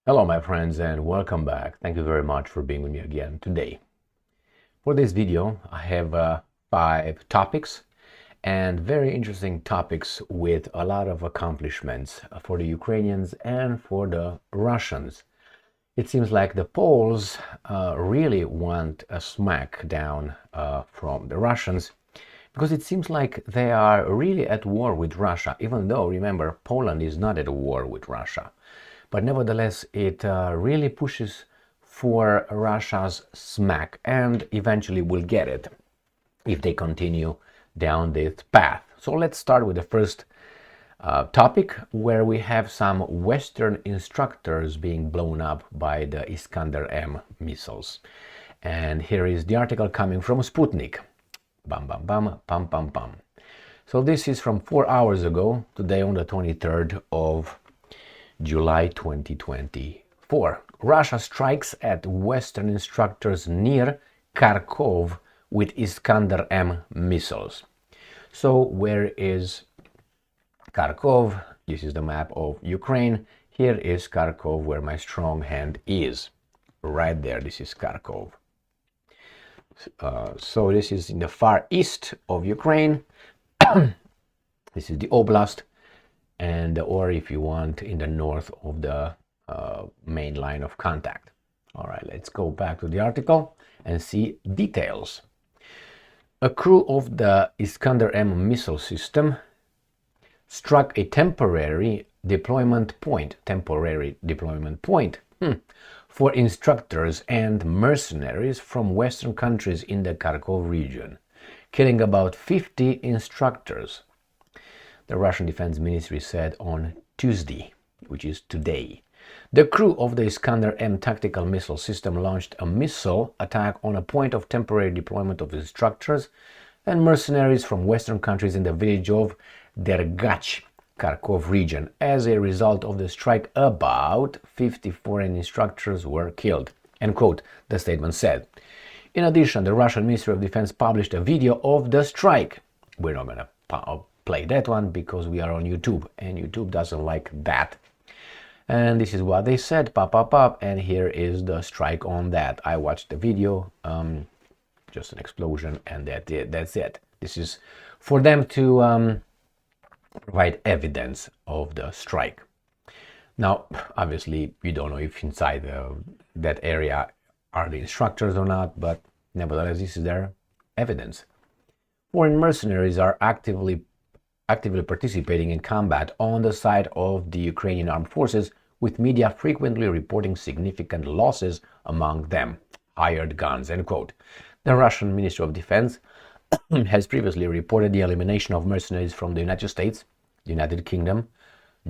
Hello my friends and welcome back. Thank you very much for being with me again today. For this video I have 5 topics and very interesting topics with a lot of accomplishments for the Ukrainians and for the Russians. It seems like the Poles really want a smack down from the Russians because it seems like they are really at war with Russia, even though, remember, Poland is not at war with Russia. But nevertheless, it really pushes for Russia's smack and eventually will get it if they continue down this path. So let's start with the first topic, where we have some Western instructors being blown up by the Iskander-M missiles. And here is the article coming from Sputnik. Bam, bam, bam, pam, pam, pam. So this is from 4 hours ago, today on the 23rd of July 2024. Russia strikes at Western instructors near Kharkov with Iskander-M missiles. So where is Kharkov? This is the map of Ukraine. Here is Kharkov, where my strong hand is. Right there, this is Kharkov. So this is in the far east of Ukraine. This is the oblast, and or if you want, in the north of the main line of contact. All right, let's go back to the article and see details. A crew of the Iskander-M missile system struck a temporary deployment point for instructors and mercenaries from Western countries in the Kharkov region, killing about 50 instructors, the Russian Defense Ministry said on Tuesday, which is today. The crew of the Iskander-M tactical missile system launched a missile attack on a point of temporary deployment of instructors and mercenaries from Western countries in the village of Dergach, Kharkov region. As a result of the strike, about 50 foreign instructors were killed, end quote, the statement said. In addition, the Russian Ministry of Defense published a video of the strike. We're not going to play that one because we are on YouTube and YouTube doesn't like that. And this is what they said, pop, pop, pop, and here is the strike on that. I watched the video, just an explosion, and that's it. This is for them to provide evidence of the strike. Now, obviously, we don't know if inside that area are the instructors or not, but nevertheless, this is their evidence. Foreign mercenaries are actively participating in combat on the side of the Ukrainian armed forces, with media frequently reporting significant losses among them. Hired guns, end quote. The Russian Ministry of Defense has previously reported the elimination of mercenaries from the United States, the United Kingdom,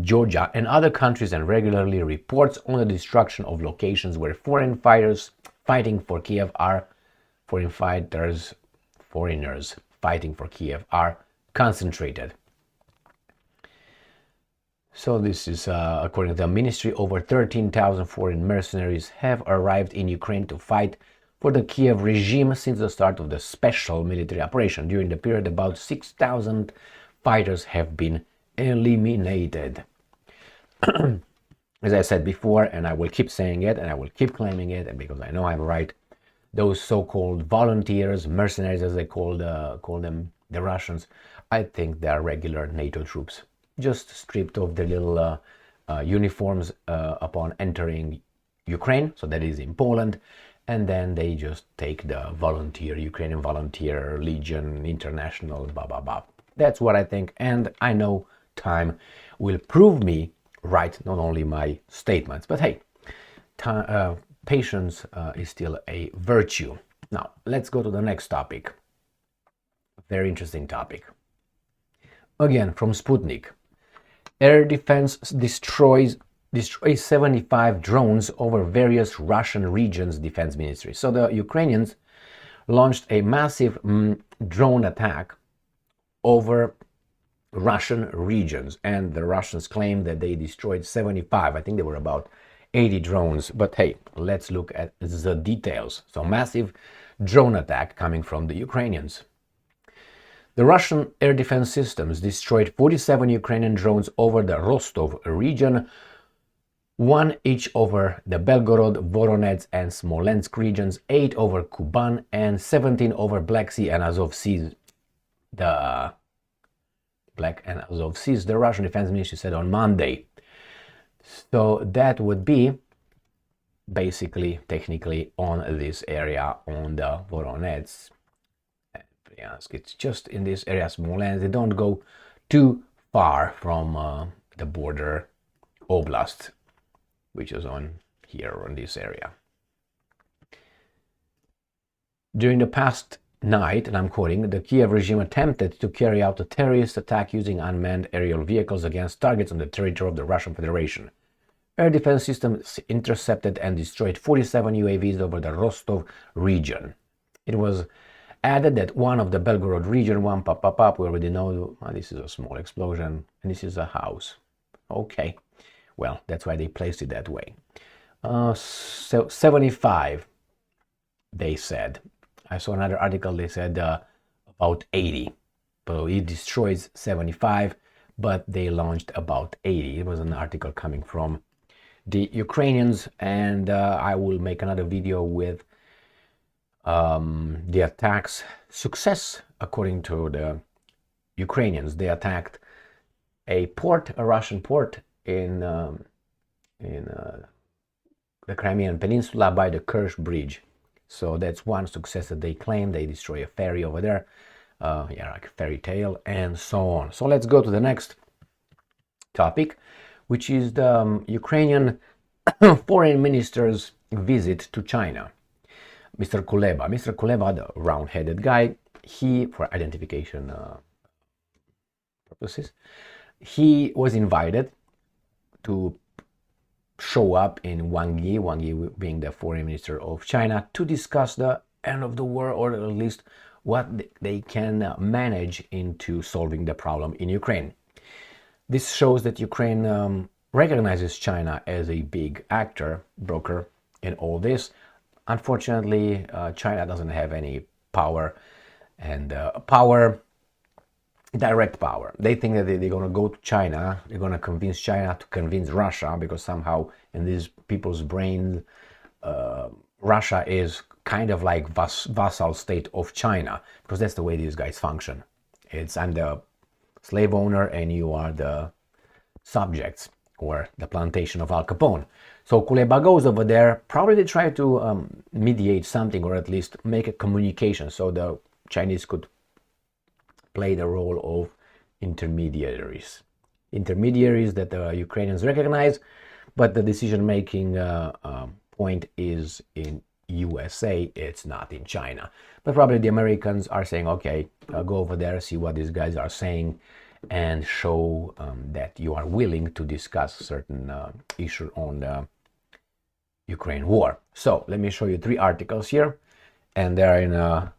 Georgia, and other countries, and regularly reports on the destruction of locations where foreigners fighting for Kiev are concentrated. So this is, according to the ministry, over 13,000 foreign mercenaries have arrived in Ukraine to fight for the Kiev regime since the start of the special military operation. During the period, about 6,000 fighters have been eliminated. As I said before, and I will keep saying it, and I will keep claiming it, and because I know I'm right, those so-called volunteers, mercenaries as they call them, the Russians, I think they are regular NATO troops, just stripped of their little uniforms upon entering Ukraine, so that is in Poland, and then they just take the Ukrainian Volunteer Legion International, blah, blah, blah. That's what I think, and I know time will prove me right, not only my statements, but hey, patience is still a virtue. Now, let's go to the next topic. Very interesting topic. Again, from Sputnik. Air defense destroys 75 drones over various Russian regions, defense ministry. So the Ukrainians launched a massive drone attack over Russian regions, and the Russians claim that they destroyed 75. I think there were about 80 drones, but hey, let's look at the details. So massive drone attack coming from the Ukrainians. The Russian air defense systems destroyed 47 Ukrainian drones over the Rostov region, 1 each over the Belgorod, Voronezh and Smolensk regions, 8 over Kuban, and 17 over Black Sea and Azov Seas. The Black and Azov Seas, the Russian Defense Ministry said on Monday. So that would be basically, technically, on this area, on the Voronezh. It's just in this area, Smolensk. They don't go too far from the border oblast, which is on here, on this area. During the past night, and I'm quoting, the Kiev regime attempted to carry out a terrorist attack using unmanned aerial vehicles against targets on the territory of the Russian Federation. Air defense systems intercepted and destroyed 47 UAVs over the Rostov region. It was added that one of the Belgorod region, we already know, this is a small explosion, and this is a house. Okay, well, that's why they placed it that way. So 75, they said. I saw another article, they said about 80. So it destroys 75, but they launched about 80. It was an article coming from the Ukrainians, and I will make another video with the attacks success according to the Ukrainians. They attacked a port, a Russian port in the Crimean Peninsula by the Kerch Bridge. So that's one success that they claim. They destroy a ferry over there, like a fairy tale, and so on. So let's go to the next topic, which is the Ukrainian foreign minister's visit to China. Mr. Kuleba, the round-headed guy, he, for identification purposes, he was invited to show up in Wang Yi being the foreign minister of China, to discuss the end of the war, or at least what they can manage into solving the problem in Ukraine. This shows that Ukraine recognizes China as a big actor, broker in all this. Unfortunately, China doesn't have any power, and direct power. They think that they're going to go to China, they're going to convince China to convince Russia, because somehow in these people's brains, Russia is kind of like vassal state of China, because that's the way these guys function. I'm the slave owner and you are the subjects, or the plantation of Al Capone. So Kuleba goes over there, probably try to mediate something, or at least make a communication so the Chinese could play the role of intermediaries that the Ukrainians recognize, but the decision-making point is in USA, it's not in China. But probably the Americans are saying, okay, go over there, see what these guys are saying, and show that you are willing to discuss certain issue on the Ukraine war. So let me show you 3 articles here, and they're in a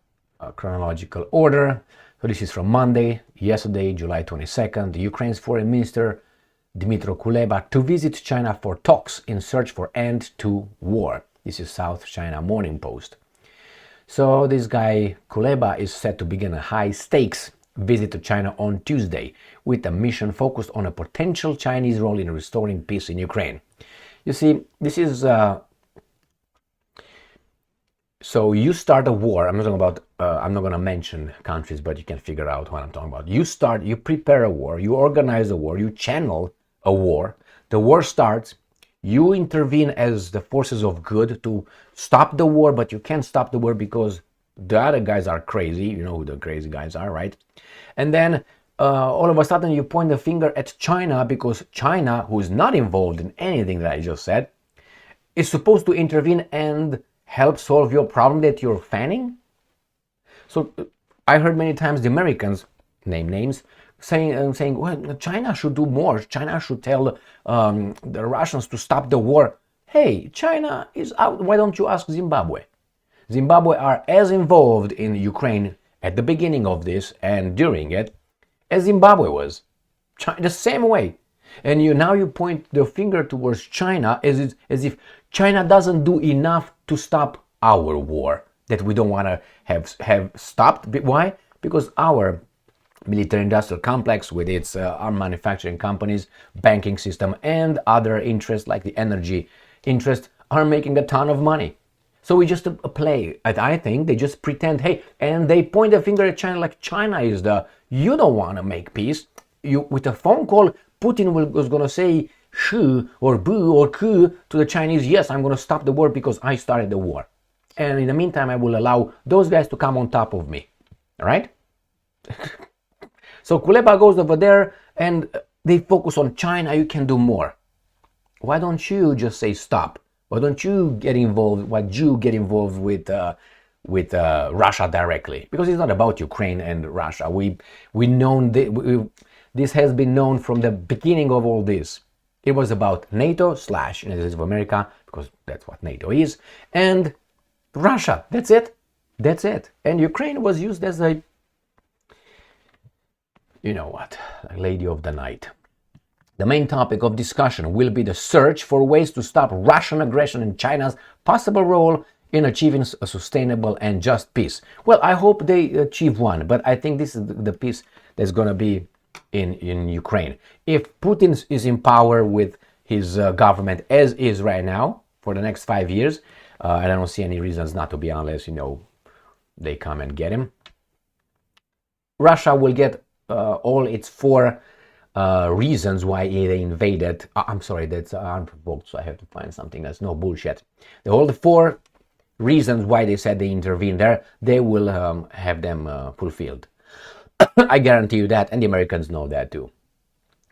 chronological order. So this is from Monday, yesterday, July 22nd. Ukraine's foreign minister Dmytro Kuleba to visit China for talks in search for end to war. This is South China Morning Post. So this guy Kuleba is set to begin a high-stakes visit to China on Tuesday, with a mission focused on a potential Chinese role in restoring peace in Ukraine. You see, this is so you start a war. I'm not talking about I'm not going to mention countries, but you can figure out what I'm talking about. You prepare a war, you organize a war, you channel a war. The war starts, you intervene as the forces of good to stop the war, but you can't stop the war because the other guys are crazy. You know who the crazy guys are, right? And then all of a sudden you point the finger at China, because China, who is not involved in anything that I just said, is supposed to intervene and help solve your problem that you're fanning. So I heard many times the Americans, name names, saying, well, China should do more. China should tell the Russians to stop the war. Hey, China is out. Why don't you ask Zimbabwe? Zimbabwe are as involved in Ukraine at the beginning of this and during it as Zimbabwe was. The same way. And now you point the finger towards China as if China doesn't do enough to stop our war that we don't want to have stopped. Why? Because our military industrial complex with its arm manufacturing companies, banking system, and other interests like the energy interest are making a ton of money. So we just play. I think they just pretend, hey, and they point a finger at China like China is you don't want to make peace. You, with a phone call, Putin was going to say shu or boo or ku to the Chinese, yes, I'm going to stop the war because I started the war. And in the meantime, I will allow those guys to come on top of me. All right? So Kuleba goes over there and they focus on China, you can do more. Why don't you just say stop? Why don't you get involved? Why do you get involved with Russia directly? Because it's not about Ukraine and Russia. This has been known from the beginning of all this. It was about NATO / United States of America, because that's what NATO is, and Russia. That's it. That's it. And Ukraine was used as a, you know what, a lady of the night. The main topic of discussion will be the search for ways to stop Russian aggression and China's possible role in achieving a sustainable and just peace. Well, I hope they achieve one, but I think this is the peace that's going to be in Ukraine. If Putin is in power with his government as is right now for the next 5 years, and I don't see any reasons not to be unless, they come and get him, Russia will get all its 4 reasons why they invaded. I'm sorry, that's unprovoked, so I have to find something that's no bullshit. All the 4 reasons why they said they intervened there, they will have them fulfilled. I guarantee you that, and the Americans know that too.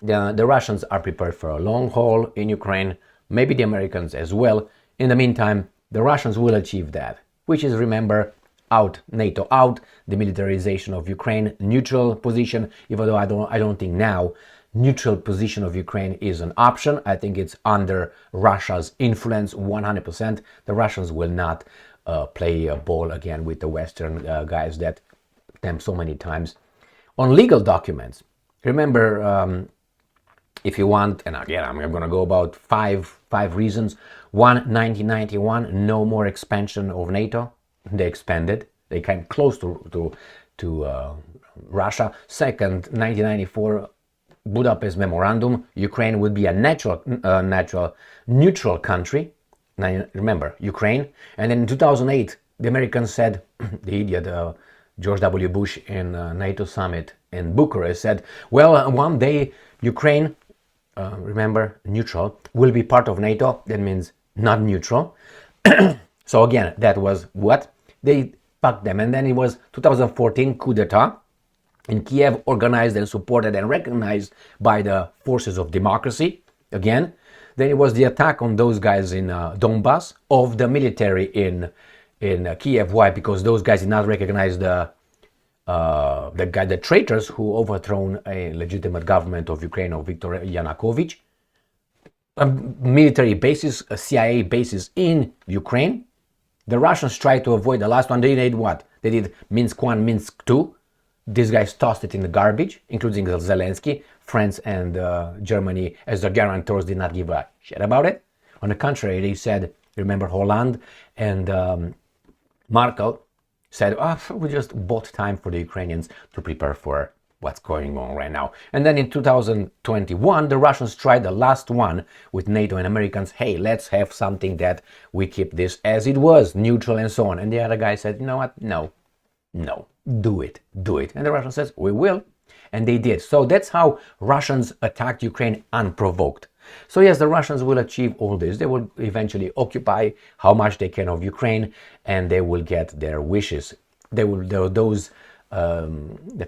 The Russians are prepared for a long haul in Ukraine, maybe the Americans as well. In the meantime, the Russians will achieve that, which is, remember, out, NATO out, the militarization of Ukraine, neutral position, even though I don't think now neutral position of Ukraine is an option. I think it's under Russia's influence 100%. The Russians will not play a ball again with the Western guys that them so many times. On legal documents, remember, if you want, and again, I'm going to go about five reasons. 1, 1991, no more expansion of NATO. They expanded. They came close to Russia. Second, 1994, Budapest Memorandum. Ukraine would be a natural neutral country. Now, remember, Ukraine. And then in 2008, the Americans said, the idiot George W. Bush in NATO summit in Bucharest said, well, one day Ukraine, remember, neutral, will be part of NATO. That means not neutral. So again, that was what? They fucked them. And then it was 2014 coup d'etat in Kiev, organized and supported and recognized by the forces of democracy. Again, then it was the attack on those guys in Donbass of the military in Kiev. Why? Because those guys did not recognize the traitors who overthrown a legitimate government of Ukraine of Viktor Yanukovych. Military bases, CIA bases in Ukraine. The Russians tried to avoid the last one. They did what? They did Minsk 1, Minsk 2. These guys tossed it in the garbage, including Zelensky. France and Germany, as the guarantors, did not give a shit about it. On the contrary, they said, remember, Hollande and Merkel said, we just bought time for the Ukrainians to prepare for what's going on right now. And then in 2021, the Russians tried the last one with NATO and Americans. Hey, let's have something that we keep this as it was, neutral and so on. And the other guy said, you know what? No, do it. And the Russian says, we will. And they did. So that's how Russians attacked Ukraine unprovoked. So yes, the Russians will achieve all this. They will eventually occupy how much they can of Ukraine, and they will get their wishes. The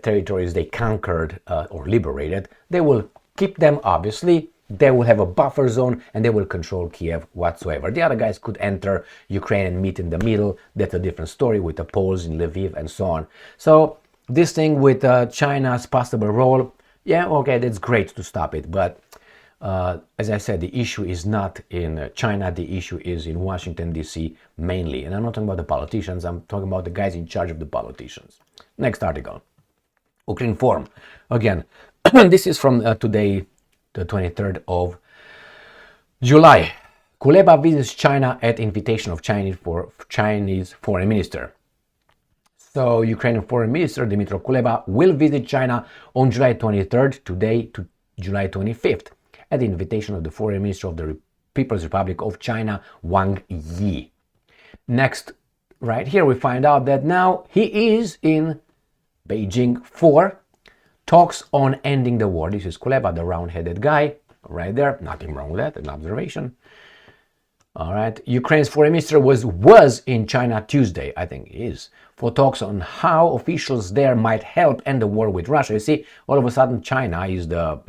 territories they conquered or liberated, they will keep them, obviously. They will have a buffer zone, and they will control Kiev whatsoever. The other guys could enter Ukraine and meet in the middle. That's a different story with the Poles in Lviv and so on. So this thing with China's possible role, yeah, okay, that's great to stop it. But as I said, the issue is not in China. The issue is in Washington, D.C. mainly. And I'm not talking about the politicians. I'm talking about the guys in charge of the politicians. Next article. Ukrinform. Again, this is from today, the 23rd of July. Kuleba visits China at invitation of Chinese foreign minister. So, Ukrainian Foreign Minister Dmytro Kuleba will visit China on July 23rd, today to July 25th, at the invitation of the Foreign Minister of the People's Republic of China, Wang Yi. Next, right here, we find out that now he is in Beijing for talks on ending the war. This is Kuleba, the round-headed guy, right there. Nothing wrong with that, an observation. All right. Ukraine's foreign minister was in China Tuesday, I think it is, for talks on how officials there might help end the war with Russia. You see, all of a sudden China is the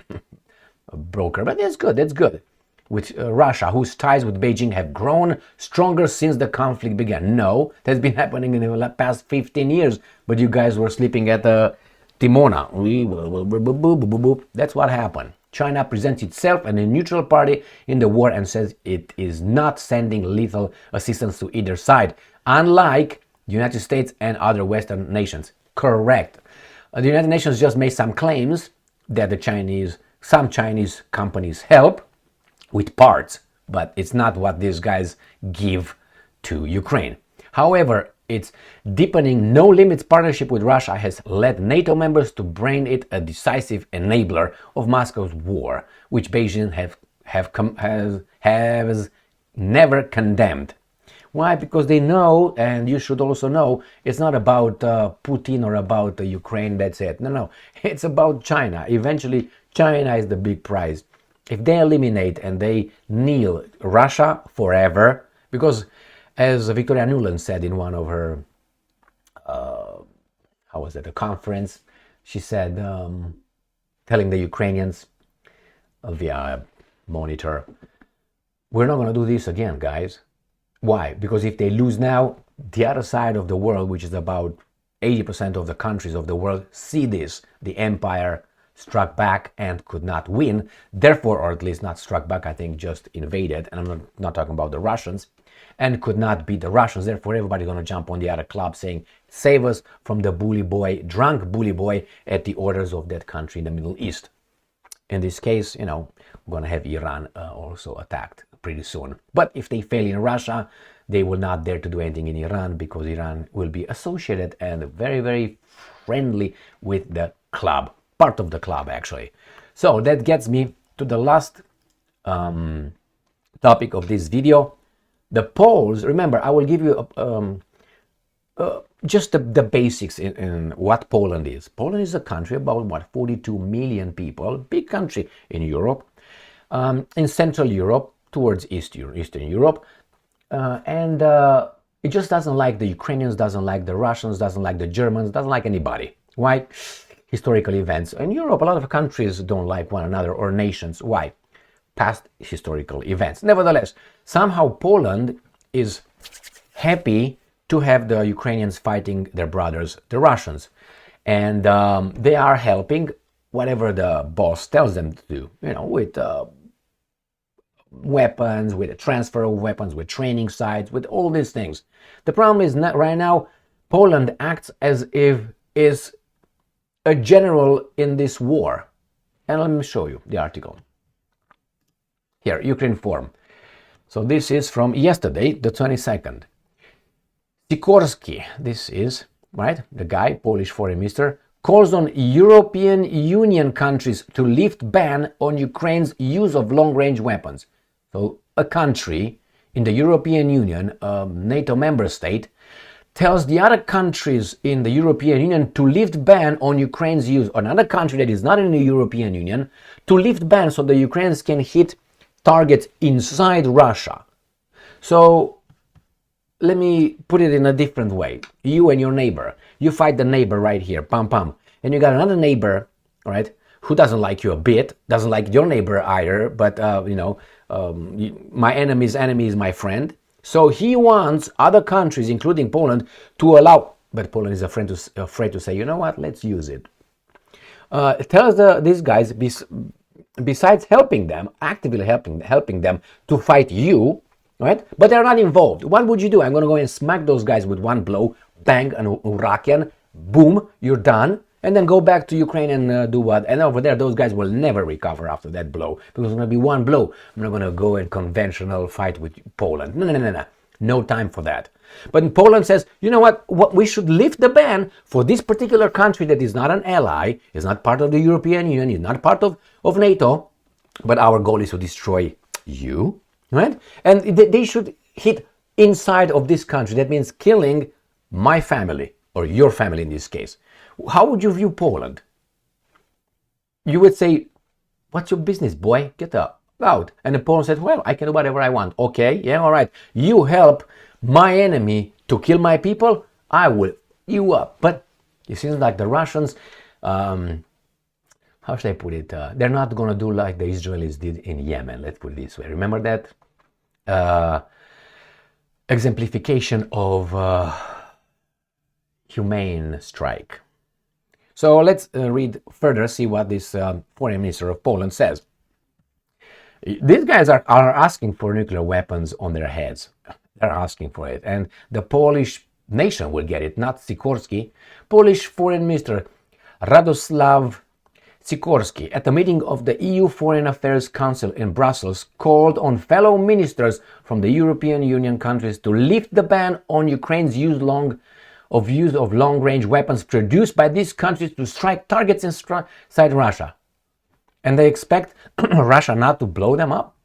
broker, but that's good. That's good. With Russia, whose ties with Beijing have grown stronger since the conflict began. No, that's been happening in the past 15 years, but you guys were sleeping at the Timona. That's what happened. China presents itself as a neutral party in the war and says it is not sending lethal assistance to either side, unlike the United States and other Western nations. Correct. The United Nations just made some claims that some Chinese companies help with parts, but it's not what these guys give to Ukraine. However, its deepening no-limits partnership with Russia has led NATO members to brand it a decisive enabler of Moscow's war, which Beijing has never condemned. Why? Because they know, and you should also know, it's not about Putin or about Ukraine, that's it. No, it's about China. Eventually, China is the big prize. If they eliminate and they kneel Russia forever, because as Victoria Nuland said in one of her, a conference, she said, telling the Ukrainians via monitor, we're not going to do this again, guys. Why? Because if they lose now, the other side of the world, which is about 80% of the countries of the world, see this. The empire struck back and could not win, therefore, or at least not struck back, I think just invaded, and I'm not talking about the Russians, and could not beat the Russians. Therefore, everybody's going to jump on the other club saying, save us from the drunk bully boy at the orders of that country in the Middle East. In this case, we're going to have Iran also attacked pretty soon. But if they fail in Russia, they will not dare to do anything in Iran, because Iran will be associated and very, very friendly with the club, part of the club actually. So that gets me to the last topic of this video. The Poles, remember, I will give you just the basics in what Poland is. Poland is a country about, 42 million people, big country in Europe, in Central Europe, towards Eastern Europe, and it just doesn't like the Ukrainians, doesn't like the Russians, doesn't like the Germans, doesn't like anybody. Why? Historical events. In Europe, a lot of countries don't like one another, or nations. Why? Past historical events. Nevertheless, somehow Poland is happy to have the Ukrainians fighting their brothers, the Russians. And they are helping whatever the boss tells them to do, with weapons, with the transfer of weapons, with training sites, with all these things. The problem is that right now, Poland acts as if is a general in this war. And let me show you the article. Here, Ukraine Forum. So this is from yesterday, the 22nd. Sikorsky, this is, right, the guy, Polish foreign minister, calls on European Union countries to lift ban on Ukraine's use of long-range weapons. So a country in the European Union, a NATO member state, tells the other countries in the European Union to lift ban on Ukraine's use, another country that is not in the European Union, to lift ban so the Ukrainians can hit targets inside Russia. So let me put it in a different way. You and your neighbor, you fight the neighbor right here, pam pam, and you got another neighbor, right, who doesn't like you a bit, doesn't like your neighbor either, but my enemy's enemy is my friend. So he wants other countries, including Poland, to allow, but Poland is afraid to say, you know what, let's use it. It tells these guys, besides helping them, actively helping them to fight you, right? But they're not involved. What would you do? I'm going to go and smack those guys with one blow, bang, an Urakian, boom, you're done, and then go back to Ukraine and do what? And over there, those guys will never recover after that blow, because it's going to be one blow. I'm not going to go and conventional fight with Poland. No. No time for that. But Poland says, you know what, we should lift the ban for this particular country that is not an ally, is not part of the European Union, is not part of NATO, but our goal is to destroy you, right? And they should hit inside of this country. That means killing my family, or your family in this case. How would you view Poland? You would say, what's your business, boy? Get out. And the Poland said, well, I can do whatever I want. Okay, yeah, all right. You help my enemy to kill my people, I will you up. But it seems like the Russians, how should I put it? They're not going to do like the Israelis did in Yemen. Let's put it this way. Remember that? Exemplification of humane strike. So let's read further, see what this foreign minister of Poland says. These guys are asking for nuclear weapons on their heads. They're asking for it. And the Polish nation will get it, not Sikorski. Polish Foreign Minister Radoslaw Sikorski, at the meeting of the EU Foreign Affairs Council in Brussels, called on fellow ministers from the European Union countries to lift the ban on Ukraine's use of long-range weapons produced by these countries to strike targets inside Russia. And they expect Russia not to blow them up?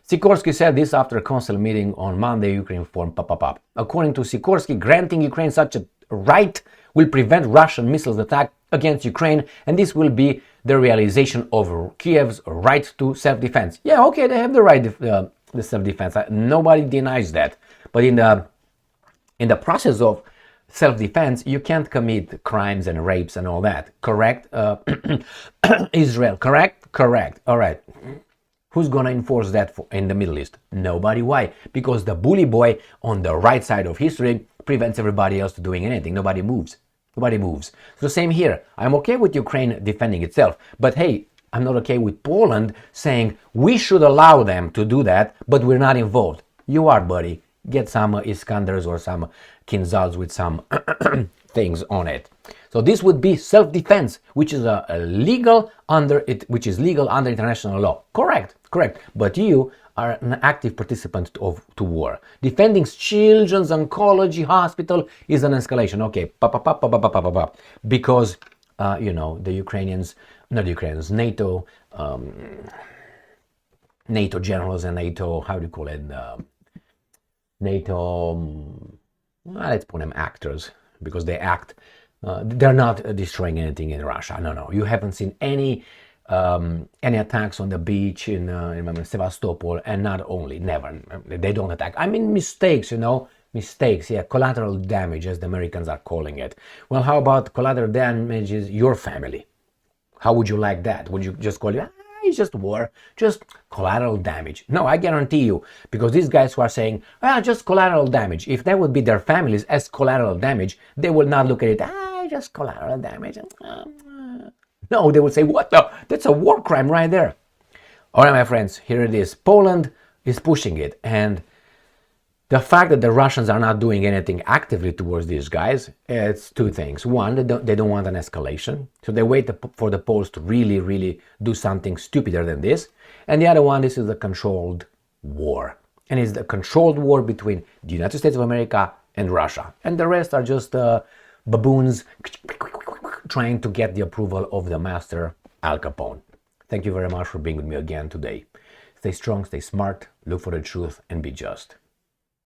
Sikorski said this after a council meeting on Monday. Ukraine formed pop. According to Sikorski, granting Ukraine such a right will prevent Russian missiles attack against Ukraine, and this will be the realization of Kiev's right to self-defense. Yeah, okay, they have the right to the self-defense. Nobody denies that. But in the process of self-defense, you can't commit crimes and rapes and all that. Correct? Israel, correct? Correct. All right. Who's going to enforce that in the Middle East? Nobody. Why? Because the bully boy on the right side of history prevents everybody else from doing anything. Nobody moves. Nobody moves. So same here. I'm okay with Ukraine defending itself. But hey, I'm not okay with Poland saying we should allow them to do that, but we're not involved. You are, buddy. Get some Iskanders or some Kinzals with some things on it. So this would be self-defense, which is legal under international law. Correct. But you are an active participant to war. Defending children's oncology hospital is an escalation. Okay, because the Ukrainians, not the Ukrainians, NATO generals and NATO, how do you call it? NATO, let's put them actors, because they act. They're not destroying anything in Russia. No. You haven't seen any attacks on the beach in Sevastopol, and not only, never. They don't attack. I mean, mistakes, mistakes. Yeah, collateral damage, as the Americans are calling it. Well, how about collateral damage is your family? How would you like that? Would you just call it? It's just war, just collateral damage. No, I guarantee you, because these guys who are saying, just collateral damage, if that would be their families as collateral damage, they will not look at it, just collateral damage. No, they would say, what the? That's a war crime right there. All right, my friends, here it is. Poland is pushing it, and the fact that the Russians are not doing anything actively towards these guys, it's two things. One, they don't want an escalation. So they wait for the Poles to really, really do something stupider than this. And the other one, this is a controlled war. And it's the controlled war between the United States of America and Russia. And the rest are just baboons trying to get the approval of the master, Al Capone. Thank you very much for being with me again today. Stay strong, stay smart, look for the truth, and be just.